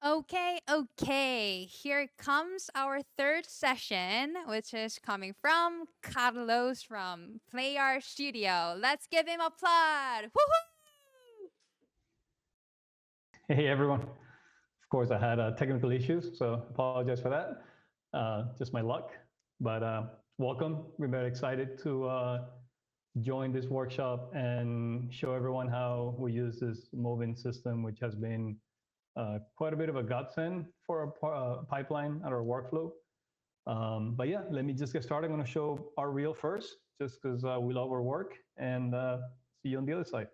Okay. Here comes our third session, which is coming from Carlos from Playard Studio. Let's give him applause. Woohoo! Hey everyone. Of course, I had technical issues, so apologize for that. Just my luck. But welcome. We're very excited to join this workshop and show everyone how we use this MOVIN system, which has been quite a bit of a godsend for our pipeline and our workflow. But yeah, let me just get started. I'm going to show our reel first, just because we love our work, and see you on the other side.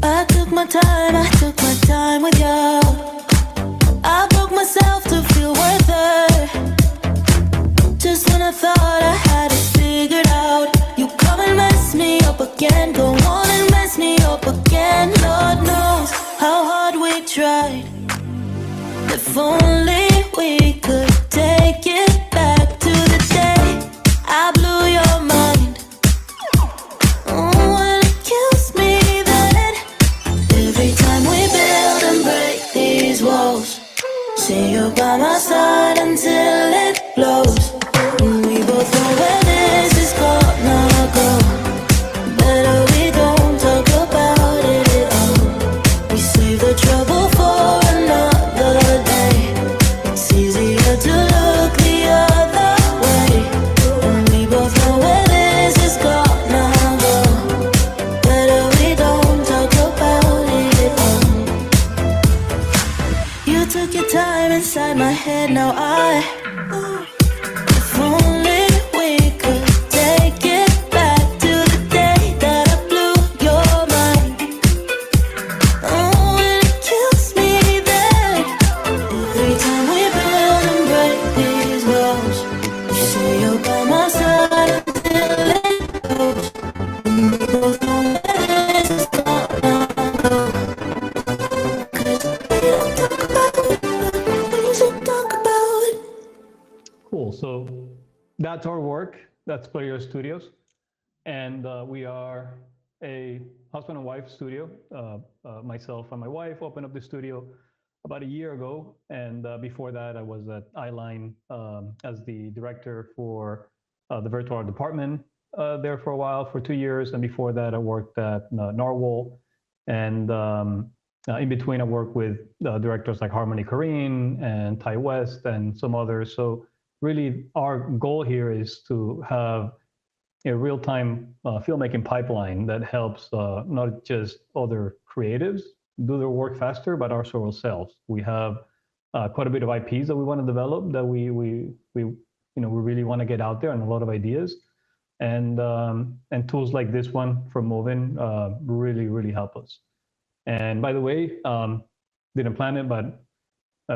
I took my time with you. I broke myself to feel worth it. Just when I thought I had it figured out, you come and mess me up again. Go on and mess me up again. Lord knows how hard we tried. If only we could take it back to the day I blew your mind. Oh, and it kills me that every time we build and break these walls, say you're by my side until it blows. And we both know where this is gonna go. Better we don't talk about it at all. We save the trouble for another day. It's easier to look the other way. And we both know where this is gonna go. Better we don't talk about it at all. You took your time inside my head, now if only we could take it back to the day that I blew your mind. Oh, and it kills me that every time we build and break these walls, you say you're by my side until it goes. And we both know where this is gonna go. 'Cause we don't talk about it, we should talk about it. Cool. So that's our work. That's Player Studios. And we are a husband and wife studio. Myself and my wife opened up the studio about a year ago. And before that, I was at Eyeline as the director for the virtual art department there for a while, for 2 years. And before that, I worked at Narwhal. And in between, I worked with directors like Harmony Korine and Ty West and some others. So really, our goal here is to have a real-time filmmaking pipeline that helps not just other creatives do their work faster, but also ourselves. We have quite a bit of IPs that we want to develop that we really want to get out there, and a lot of ideas. And tools like this one from Movin really help us. And by the way, didn't plan it, but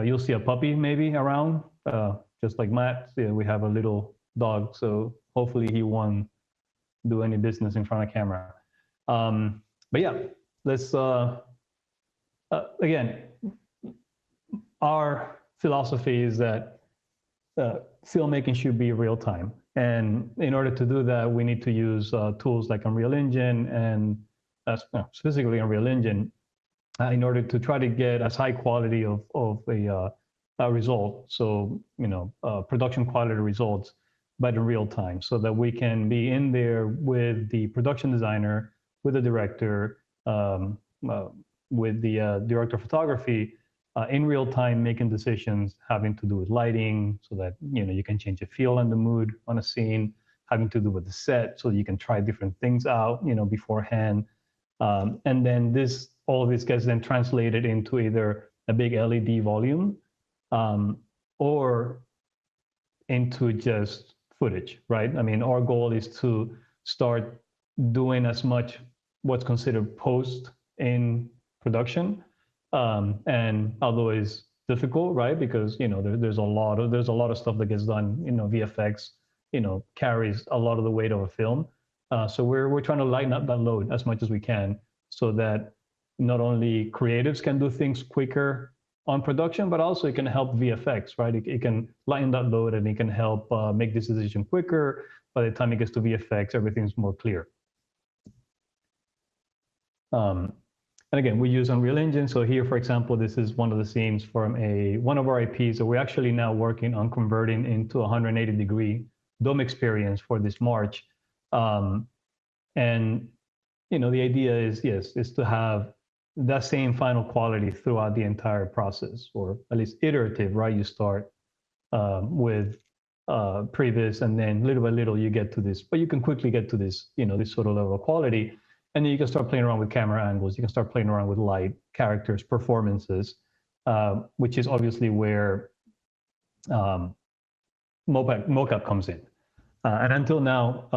you'll see a puppy maybe around, just like Matt. Yeah, we have a little dog, so hopefully he won't do any business in front of camera. But yeah, let's again. Our philosophy is that filmmaking should be real time, and in order to do that, we need to use tools like Unreal Engine and specifically Unreal Engine in order to try to get as high quality of a result. So production quality results, but in real time, so that we can be in there with the production designer, with the director, with the director of photography, in real time, making decisions having to do with lighting, so that you can change the feel and the mood on a scene, having to do with the set, so you can try different things out, beforehand, and then all of this gets then translated into either a big LED volume, or into just footage, right? I mean, our goal is to start doing as much what's considered post in production. And although it's difficult, right? Because there's a lot of stuff that gets done. VFX, carries a lot of the weight of a film. So we're trying to lighten up that load as much as we can, so that not only creatives can do things quicker on production, but also it can help VFX, right? It can lighten that load, and it can help make this decision quicker, by the time it gets to VFX, everything's more clear. And again, we use Unreal Engine. So here, for example, this is one of the scenes from one of our IPs that we're actually now working on converting into a 180-degree dome experience for this March. And the idea is to have that same final quality throughout the entire process, or at least iterative, right? You start with previs, and then little by little you get to this, but you can quickly get to this, this sort of level of quality. And then you can start playing around with camera angles. You can start playing around with light, characters, performances, which is obviously where mocap comes in. And until now,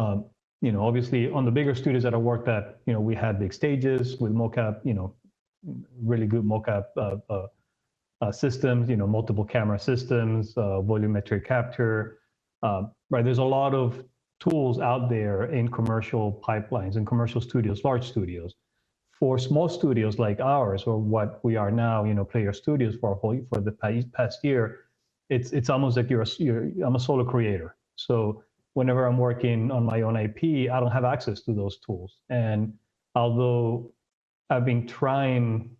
obviously on the bigger studios that I worked at, we had big stages with mocap, really good mocap systems, multiple camera systems, volumetric capture, right? There's a lot of tools out there in commercial pipelines and commercial studios, large studios. For small studios like ours, or what we are now, Player Studios for the past year, it's almost like I'm a solo creator. So whenever I'm working on my own IP, I don't have access to those tools. And although I've been trying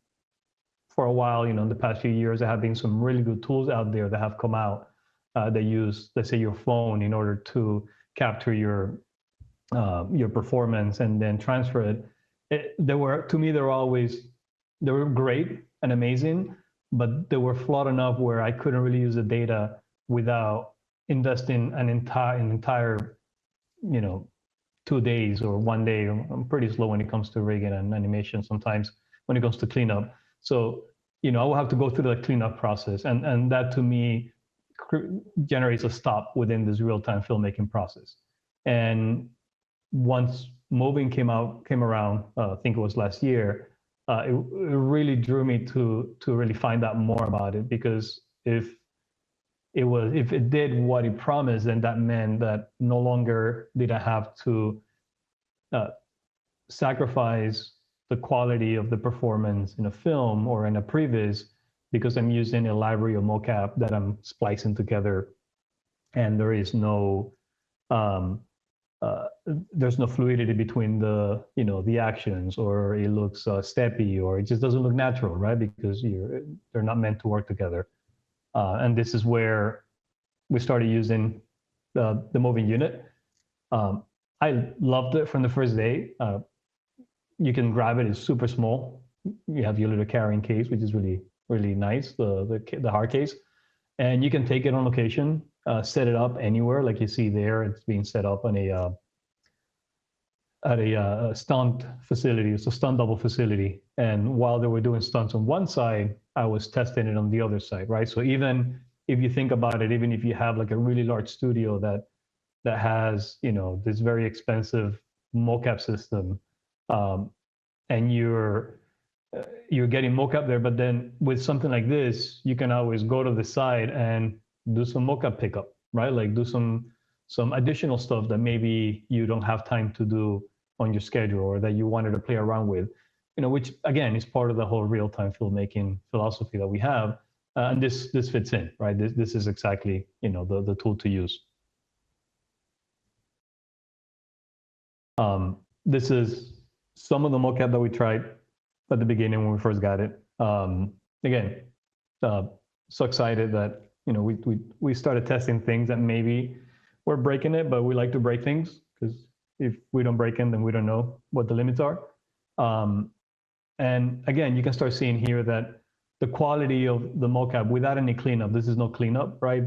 for a while, in the past few years, there have been some really good tools out there that have come out that use, let's say, your phone in order to capture your performance and then transfer it. They were great and amazing, but they were flawed enough where I couldn't really use the data without investing an entire 2 days or 1 day. I'm pretty slow when it comes to rigging and animation sometimes when it comes to cleanup. So I will have to go through the cleanup process, and that to me generates a stop within this real-time filmmaking process. And once MOVIN came around, I think it was last year, it really drew me to really find out more about it, because if it did what it promised, then that meant that no longer did I have to sacrifice the quality of the performance in a film or in a previs, because I'm using a library of mocap that I'm splicing together, and there is no there's no fluidity between the actions, or it looks steppy, or it just doesn't look natural, right? Because they're not meant to work together. And this is where we started using the MOVIN unit. I loved it from the first day. You can grab it; it's super small. You have your little carrying case, which is really, really nice, the hard case, and you can take it on location, set it up anywhere, like you see there. It's being set up on at a stunt facility. It's a stunt double facility, and while they were doing stunts on one side, I was testing it on the other side, right? So even if you think about it, even if you have like a really large studio that has this very expensive mocap system, and you're getting mocap there, but then with something like this, you can always go to the side and do some mocap pickup, right? Like do some additional stuff that maybe you don't have time to do on your schedule, or that you wanted to play around with, which again is part of the whole real-time filmmaking philosophy that we have. And this fits in, right? This is exactly the tool to use. This is some of the mocap that we tried at the beginning when we first got it. Again, so excited that we started testing things that maybe we're breaking it, but we like to break things, because if we don't break them, then we don't know what the limits are. And again, you can start seeing here that the quality of the mocap without any cleanup, this is no cleanup, right?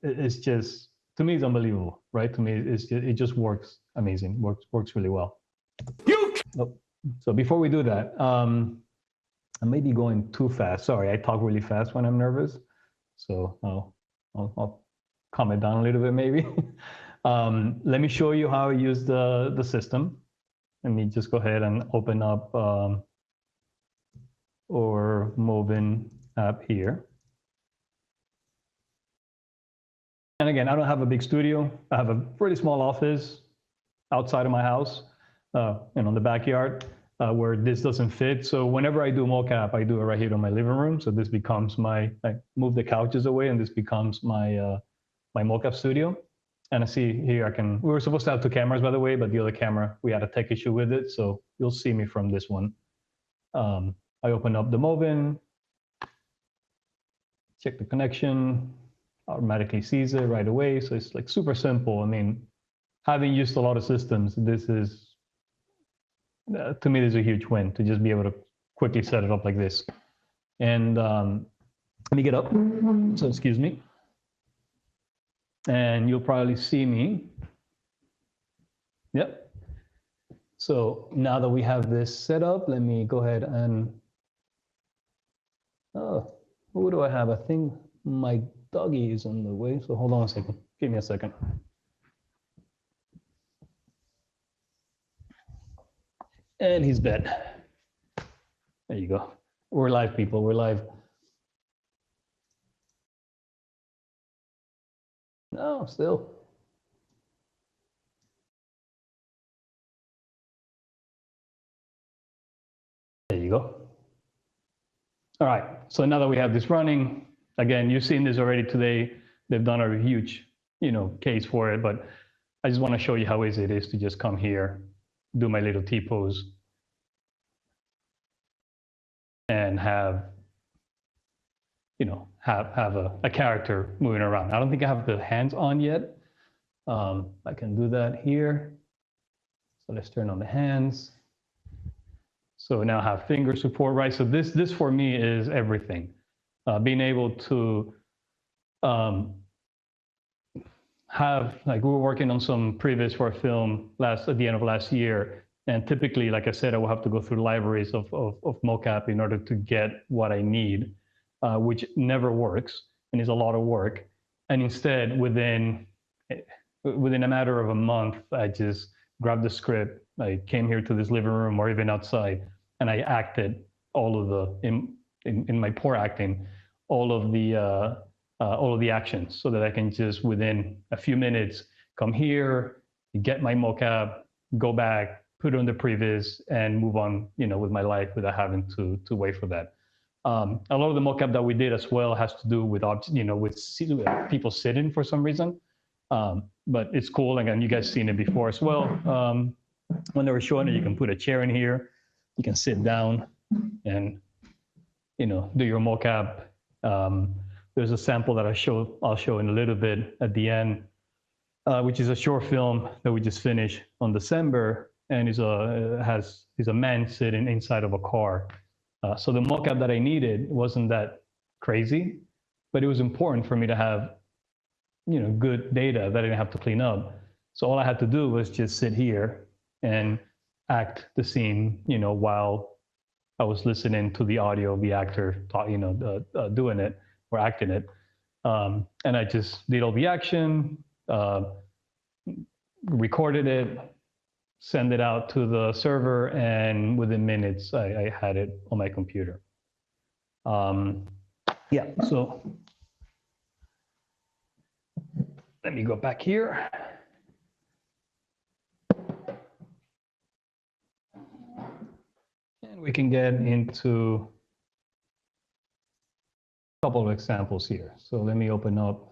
It's just, to me, it's unbelievable, right? To me, it just works amazing, works really well. So before we do that, I may be going too fast. Sorry, I talk really fast when I'm nervous. So I'll calm it down a little bit maybe. Let me show you how I use the system. Let me just go ahead and open up our MOVIN app here. And again, I don't have a big studio. I have a pretty small office outside of my house, in the backyard, where this doesn't fit. So whenever I do mocap, I do it right here in my living room. So this becomes I move the couches away, and this becomes my mocap studio. And I see here we were supposed to have two cameras, by the way, but the other camera, we had a tech issue with it. So you'll see me from this one. I open up the MOVIN, check the connection, automatically sees it right away. So it's like super simple. I mean, having used a lot of systems, this is, to me, this is a huge win to just be able to quickly set it up like this. And let me get up, so excuse me. And you'll probably see me. Yep. So now that we have this set up, let me go ahead and, oh, what do I have? I think my doggy is on the way. So hold on a second. Give me a second. And he's dead. There you go. We're live, people. We're live. No, still. There you go. All right. So now that we have this running, again, you've seen this already today. They've done a huge, case for it, but I just want to show you how easy it is to just come here, do my little T-pose, and have a character moving around. I don't think I have the hands on yet. I can do that here. So let's turn on the hands. So now I have finger support, right? So this for me is everything. Being able to have, like, we were working on some previs for a film at the end of last year. And typically, like I said, I will have to go through libraries of mocap in order to get what I need, which never works and is a lot of work. And instead, within a matter of a month, I just grabbed the script. I came here to this living room or even outside, and I acted all of in my poor acting, all of the actions, so that I can just within a few minutes come here, get my mocap, go back, put it on the previs, and move on, with my life without having to wait for that. A lot of the mocap that we did as well has to do with with people sitting for some reason. But it's cool. Again, you guys seen it before as well. When they were showing it, you can put a chair in here, you can sit down and do your mocap. There's a sample that I'll show in a little bit at the end, which is a short film that we just finished on December, and is a man sitting inside of a car. So the mocap that I needed wasn't that crazy, but it was important for me to have good data that I didn't have to clean up. So all I had to do was just sit here and act the scene, while I was listening to the audio of the actor doing it or acting it. And I just did all the action, recorded it, send it out to the server, and within minutes, I had it on my computer. Yeah, so let me go back here. And we can get into a couple of examples here. So let me open up.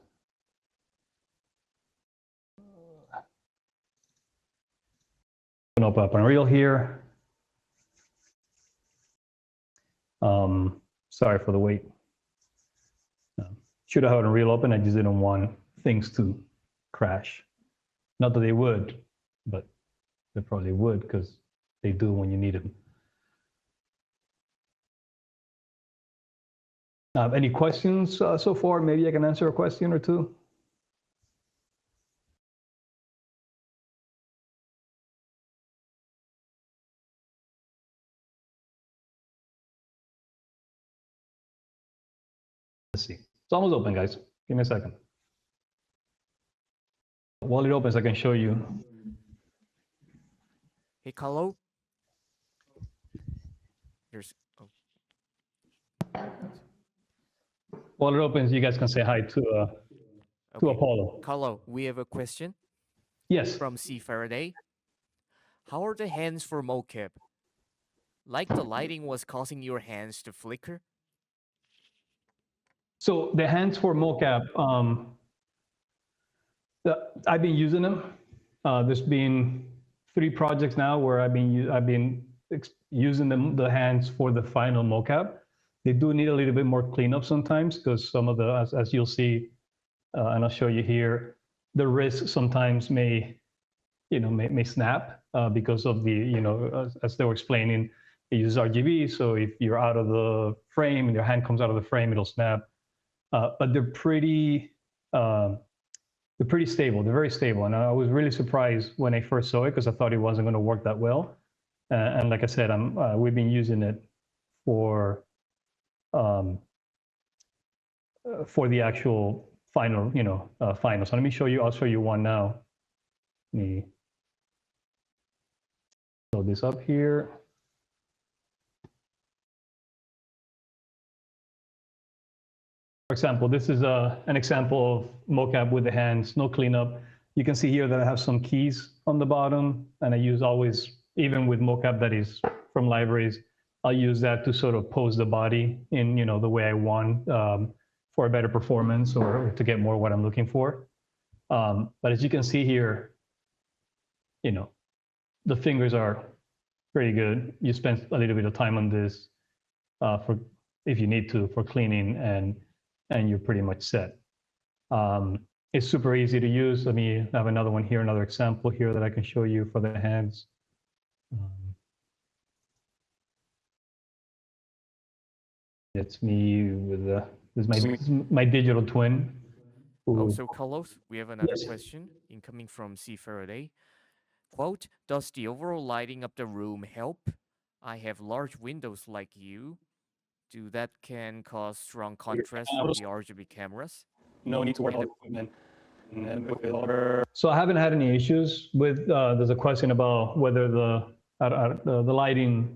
Open up Unreal here. Sorry for the wait. Should have had Unreal open. I just didn't want things to crash. Not that they would, but they probably would, because they do when you need them. Any questions so far? Maybe I can answer a question or two. Let's see. It's almost open, guys. Give me a second. While it opens, I can show you. Hey, Carlo. Here's. Oh. While it opens, you guys can say hi to Apollo. Carlo, we have a question. Yes. From C. Faraday. How are the hands for mocap? Like the lighting was causing your hands to flicker? So the hands for mocap, I've been using them. There's been 3 projects now where I've been using the hands for the final mocap. They do need a little bit more cleanup sometimes because some of the, as you'll see, and I'll show you here, the wrist sometimes may snap because of the, as they were explaining, it uses RGB. So if you're out of the frame and your hand comes out of the frame, it'll snap. But they're pretty stable. They're very stable. And I was really surprised when I first saw it because I thought it wasn't going to work that well. And like I said, we've been using it for the actual final, final. So let me show you. I'll show you one now. Let me load this up here. For example, this is an example of mocap with the hands, no cleanup. You can see here that I have some keys on the bottom, and I use always, even with mocap that is from libraries, I'll use that to sort of pose the body in the way I want for a better performance or to get more what I'm looking for. But as you can see here, the fingers are pretty good. You spend a little bit of time on this for if you need to for cleaning, and you're pretty much set. It's super easy to use. Let me have another one here, another example here that I can show you for the hands. It's me with this is my digital twin. Oh, so Carlos, we have another question incoming from C. Faraday. Quote, does the overall lighting of the room help? I have large windows like you. Do that can cause strong contrast from the RGB cameras? No need to worry about equipment. So I haven't had any issues with, there's a question about whether the lighting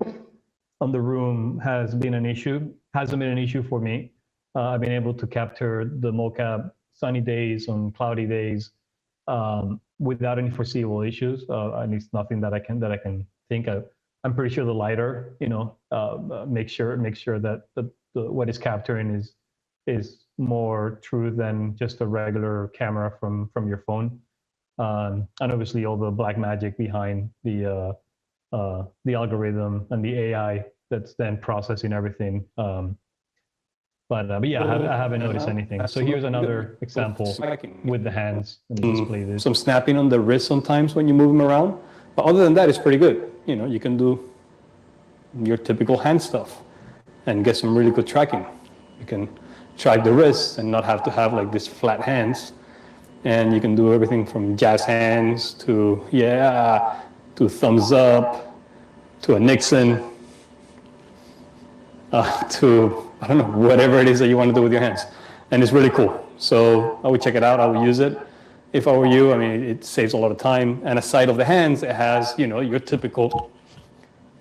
on the room has been an issue. Hasn't been an issue for me. I've been able to capture the mocap sunny days on cloudy days without any foreseeable issues. At least nothing that I can think of. I'm pretty sure the lighter, make sure that the what is capturing is more true than just a regular camera from your phone. And obviously all the black magic behind the algorithm and the AI that's then processing everything. But yeah, I haven't noticed anything. So here's another example with the hands. Let me display this. Some snapping on the wrist sometimes when you move them around. But other than that, it's pretty good. You can do your typical hand stuff and get some really good tracking. You can track the wrists and not have to have like these flat hands. And you can do everything from jazz hands to thumbs up, to a Nixon, to, I don't know, whatever it is that you want to do with your hands. And it's really cool. So I would check it out. I would use it. If I were you, I mean, it saves a lot of time. And aside of the hands, it has, your typical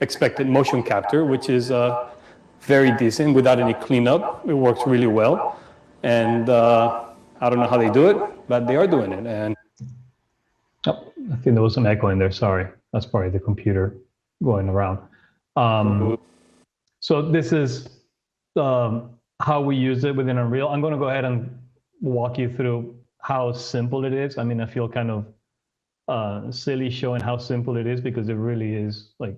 expected motion capture, which is very decent without any cleanup. It works really well. And I don't know how they do it, but they are doing it. And oh, I think there was some echo in there. Sorry. That's probably the computer going around. So this is how we use it within Unreal. I'm going to go ahead and walk you through how simple it is. I mean, I feel kind of silly showing how simple it is because it really is like,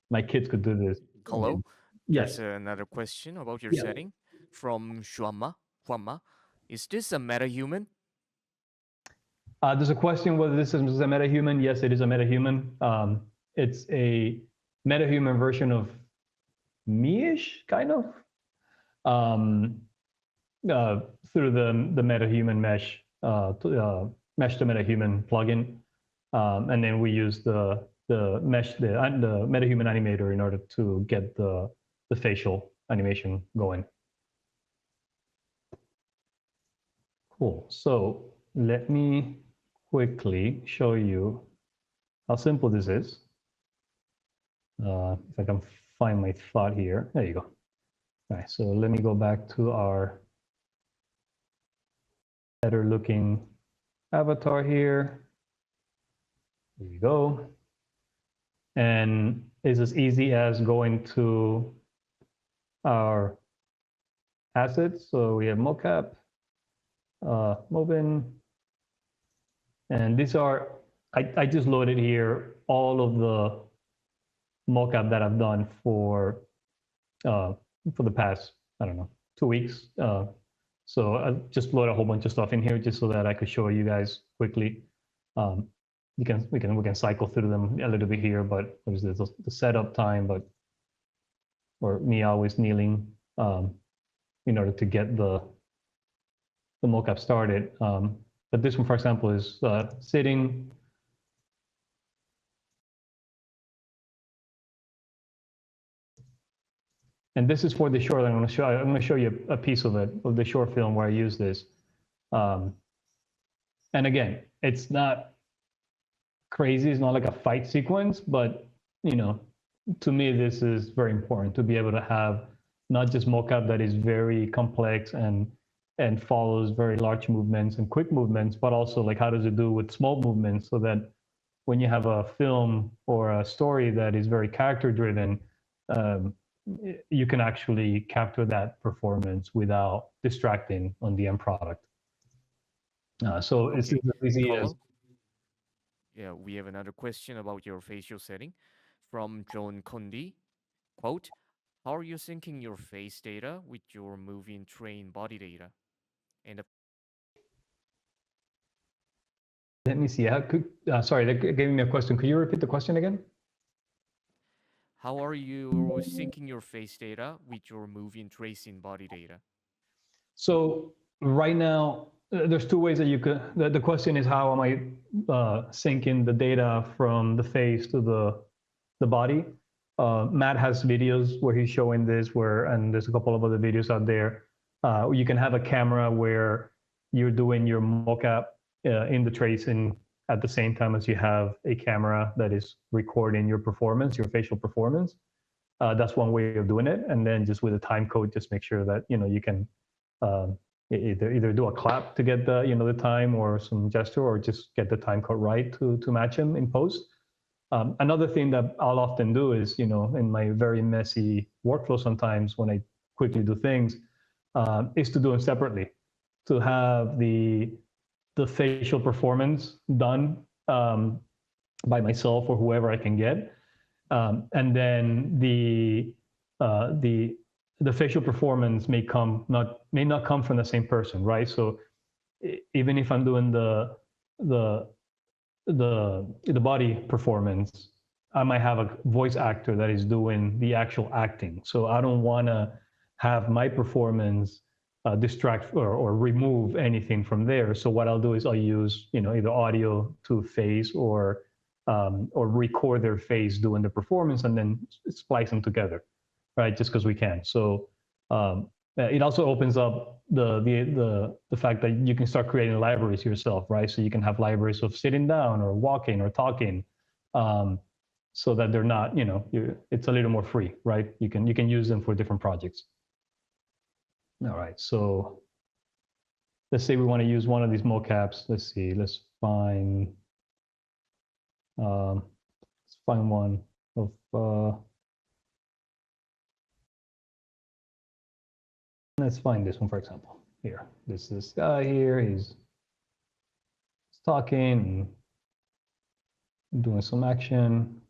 my kids could do this. Hello? Yes. There's another question about your setting from Juanma. Is this a MetaHuman? There's a question whether this is a MetaHuman. Yes, it is a MetaHuman. It's a MetaHuman version of me-ish, kind of, through the MetaHuman mesh, mesh to MetaHuman plugin, and then we use the MetaHuman animator in order to get the facial animation going. Cool. So let me quickly show you how simple this is. If I can find my thought here. There you go. All right, so let me go back to our better looking avatar here. There you go. And it's as easy as going to our assets. So we have mocap, MOVIN, And these are, I just loaded here all of the mocap that I've done for the past, I don't know, 2 weeks. So I just load a whole bunch of stuff in here just so that I could show you guys quickly. We can cycle through them a little bit here, but there's the setup time, or me always kneeling in order to get the mocap started. But this one, for example, is sitting. And this is for the short. I'm going to show you a piece of it, of the short film where I use this. And again, it's not crazy. It's not like a fight sequence, but to me, this is very important to be able to have not just mocap that is very complex and follows very large movements and quick movements, but also like how does it do with small movements, so that when you have a film or a story that is very character driven, you can actually capture that performance without distracting on the end product. So it's as easy as. Yeah, we have another question about your facial setting from John Condi. Quote, how are you syncing your face data with your moving train body data? And Let me see. Sorry, that gave me a question. Could you repeat the question again? how are you syncing your face data with your moving tracing body data? So right now, there's two ways that you could. The question is, how am I syncing the data from the face to the body? Matt has videos where he's showing this, and there's a couple of other videos out there. You can have a camera where you're doing your mocap in the tracing at the same time as you have a camera that is recording your performance, your facial performance. That's one way of doing it. And then just with a time code, just make sure that you can either do a clap to get the time or some gesture, or just get the time code right to match them in post. Another thing that I'll often do is, in my very messy workflow sometimes when I quickly do things, is to do them separately, to have the facial performance done by myself or whoever I can get, and then the facial performance may not come from the same person, right? So even if I'm doing the body performance, I might have a voice actor that is doing the actual acting. So I don't want to have my performance distract or remove anything from there. So what I'll do is I'll use either audio to face or record their face doing the performance and then splice them together, right? Just because we can. So it also opens up the fact that you can start creating libraries yourself, right? So you can have libraries of sitting down or walking or talking, so that they're not, it's a little more free, right? You can use them for different projects. All right, so let's say we want to use one of these mocaps. Let's see, let's find one of let's find this one, for example. Here, this guy here, he's talking and doing some action.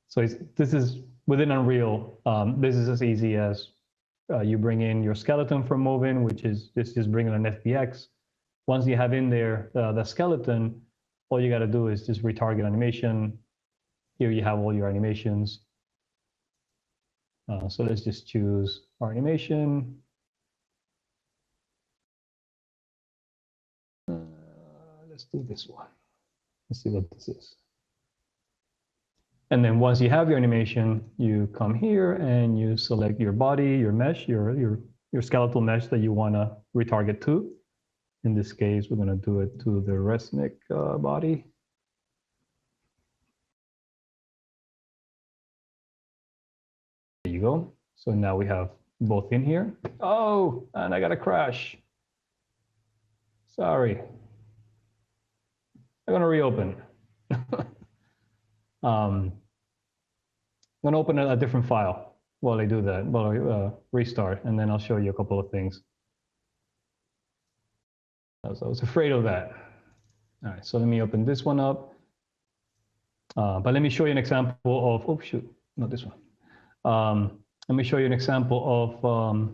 So this is within Unreal. This is as easy as you bring in your skeleton from MOVIN, which is just bringing an FBX. Once you have in there the skeleton, all you got to do is just retarget animation. Here you have all your animations. So let's just choose our animation. Let's do this one. Let's see what this is. And then once you have your animation, you come here and you select your body, your mesh, your skeletal mesh that you want to retarget to. In this case, we're going to do it to the Resnick body. There you go. So now we have both in here. Oh, and I got a crash. Sorry. I'm going to reopen. I'm going to open a different file while I do that, while I restart, and then I'll show you a couple of things. I was afraid of that. All right, so let me open this one up. But let me show you an example of, oh shoot, not this one. Let me show you an example of,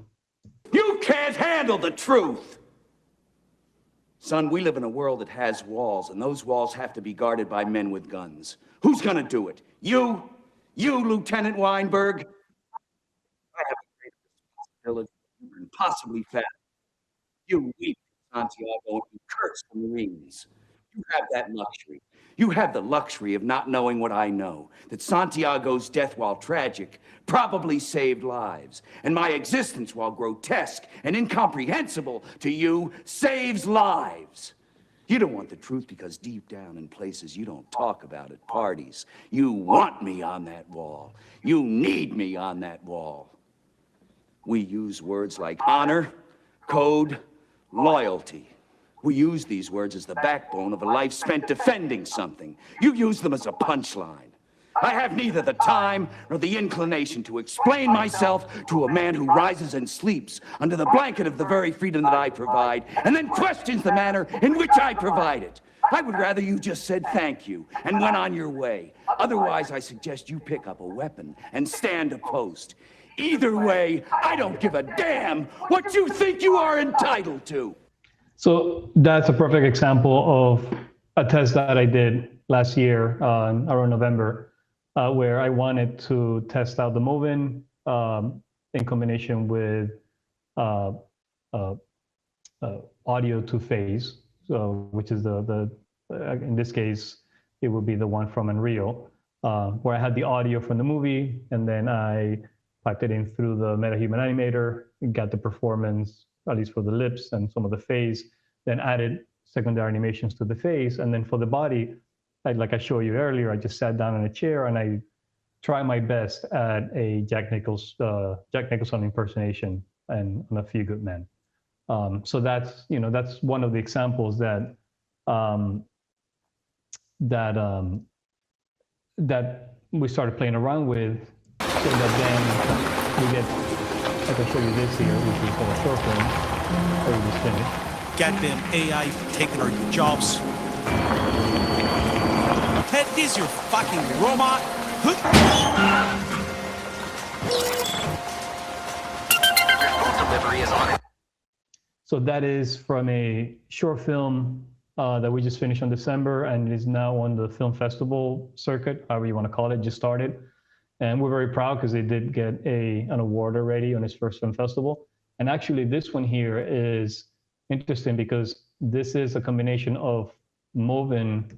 You can't handle the truth! Son, we live in a world that has walls, and those walls have to be guarded by men with guns. Who's gonna do it? You? You, Lieutenant Weinberg? I have a great responsibility, and possibly fast. You weep, Santiago, and you curse the Marines. You have that luxury. You have the luxury of not knowing what I know, that Santiago's death, while tragic, probably saved lives, and my existence, while grotesque and incomprehensible to you, saves lives. You don't want the truth because deep down in places you don't talk about at parties, you want me on that wall. You need me on that wall. We use words like honor, code, loyalty. We use these words as the backbone of a life spent defending something. You use them as a punchline. I have neither the time nor the inclination to explain myself to a man who rises and sleeps under the blanket of the very freedom that I provide, and then questions the manner in which I provide it. I would rather you just said thank you and went on your way. Otherwise, I suggest you pick up a weapon and stand a post. Either way, I don't give a damn what you think you are entitled to. so that's a perfect example of a test that I did last year, around November, where I wanted to test out the MOVIN in combination with audio to phase, so which is the in this case, it would be the one from Unreal, where I had the audio from the movie, and then I piped it in through the MetaHuman animator, got the performance, at least for the lips and some of the face, then added secondary animations to the face. And then for the body, like I showed you earlier, I just sat down in a chair and I tried my best at a Jack Nicholson impersonation and on A Few Good Men. So that's, that's one of the examples that that we started playing around with, so that then we get, I can show you this here, which is a short film that we just finished. Goddamn AI taking our jobs. Ted, this your fucking robot. Delivery is on it. So that is from a short film that we just finished in December, and it is now on the film festival circuit, however you want to call it, just started. And we're very proud because they did get an award already on its first film festival. And actually this one here is interesting because this is a combination of MOVIN,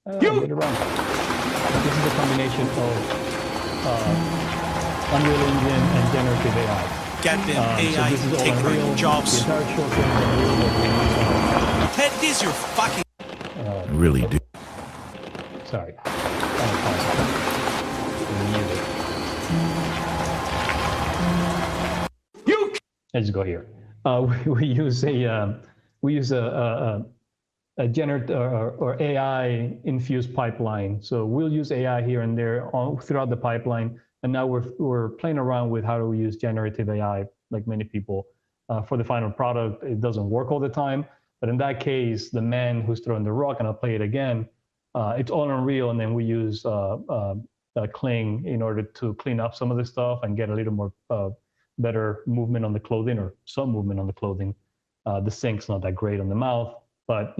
I did it wrong. This is a combination of Unreal Engine and generative AI. Goddamn AI so this is all taking Unreal. our jobs. The entire short film is Unreal. Ted, this your fucking. Really do. Sorry. Let's go here. We use a generative or AI infused pipeline. So we'll use AI here and there throughout the pipeline. And now we're playing around with how do we use generative AI, like many people, for the final product. It doesn't work all the time, but in that case, the man who's throwing the rock, and I'll play it again, it's all Unreal, and then we use Kling in order to clean up some of the stuff and get a little more better movement on the clothing, or some movement on the clothing. The sync's not that great on the mouth, but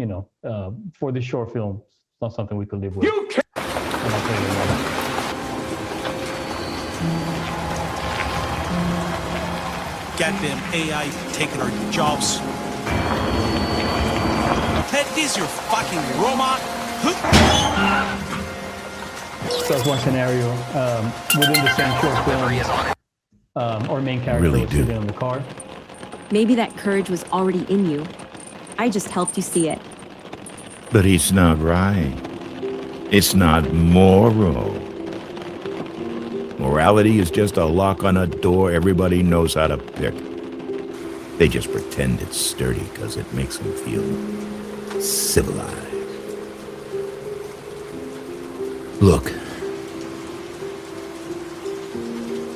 for this short film, it's not something we could live with. You can't. And I'll play it again. Goddamn AI taking our jobs. Ted, this your fucking robot. So that's one scenario. Within the same short film, our main character Really was do. sitting on the car. Maybe that courage was already in you. I just helped you see it. But it's not right. It's not moral. Morality is just a lock on a door everybody knows how to pick. They just pretend it's sturdy because it makes them feel civilized. Look,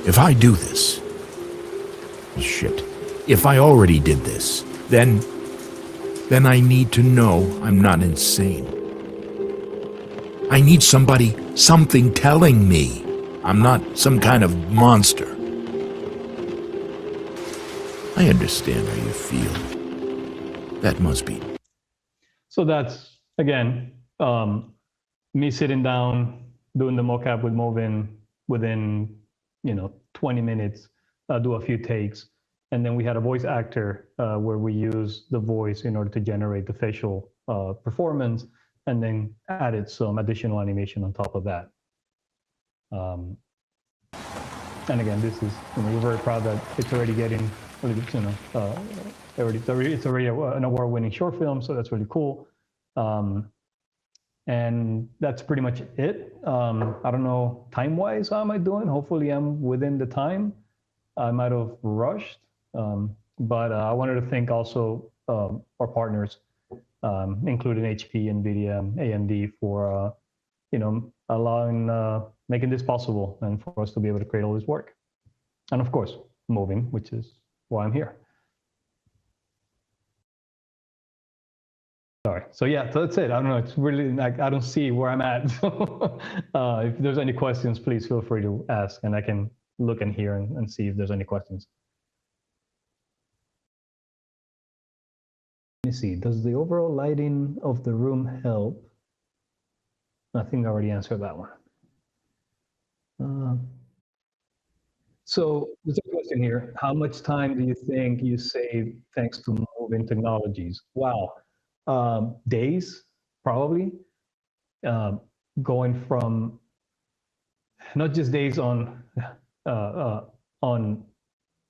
if I do this, shit, if I already did this, then then I need to know I'm not insane. I need something telling me I'm not some kind of monster. I understand how you feel. That must be. So that's, again, me sitting down, doing the mocap with Movin within, 20 minutes, do a few takes. And then we had a voice actor where we use the voice in order to generate the facial performance, and then added some additional animation on top of that. And again, this is, we're very proud that it's already getting, it's already an award-winning short film, so that's really cool. And that's pretty much it. I don't know, time-wise, how am I doing? Hopefully I'm within the time. I might have rushed, but I wanted to thank also our partners, including HP, NVIDIA, AMD, for allowing, making this possible and for us to be able to create all this work. And of course, Movin, which is why I'm here. Sorry. So yeah, so that's it. I don't know. It's really like, I don't see where I'm at. If there's any questions, please feel free to ask, and I can look in here and see if there's any questions. Let me see. Does the overall lighting of the room help? I think I already answered that one. So there's a question here. How much time do you think you save thanks to moving technologies? Wow. Days, probably. Going from not just days on a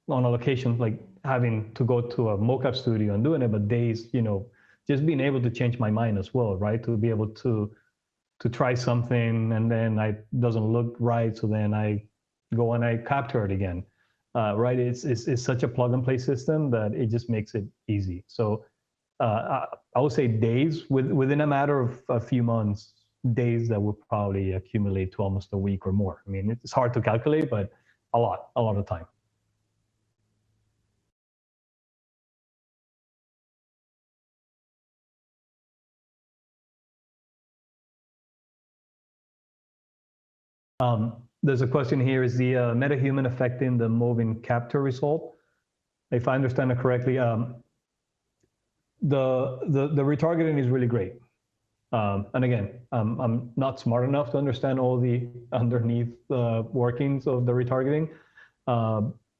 location, like having to go to a mocap studio and doing it, but days, just being able to change my mind as well, right? To be able to try something and then it doesn't look right, so then I go and I capture it again, right? It's such a plug and play system that it just makes it easy. So I would say days, within a matter of a few months, days that would probably accumulate to almost a week or more. I mean, it's hard to calculate, but a lot of time. There's a question here, is the MetaHuman affecting the moving capture result? If I understand it correctly, the retargeting is really great. And again, I'm not smart enough to understand all the underneath workings of the retargeting,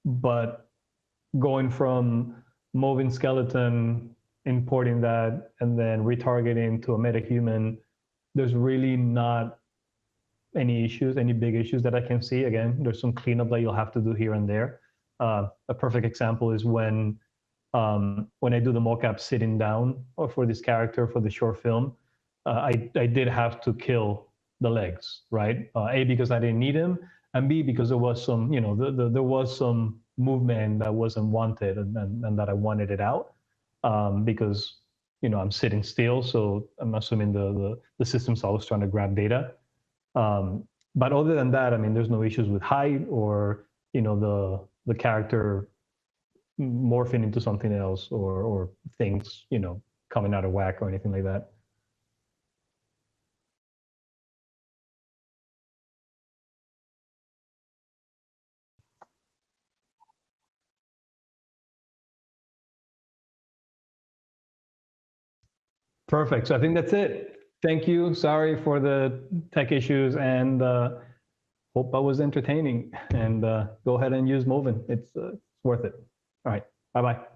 but going from moving skeleton, importing that, and then retargeting to a MetaHuman, there's really not any big issues that I can see. Again, there's some cleanup that you'll have to do here and there. A perfect example is when I do the mocap sitting down or for this character for the short film, I did have to kill the legs, right? A, because I didn't need him, and B, because there was some, there was some movement that wasn't wanted and that I wanted it out, because, I'm sitting still, so I'm assuming the system's always trying to grab data. But other than that, I mean, there's no issues with height or, the character morphing into something else or things, coming out of whack or anything like that. Perfect. So I think that's it. Thank you. Sorry for the tech issues, and hope I was entertaining. And go ahead and use Movin. It's worth it. All right. Bye-bye.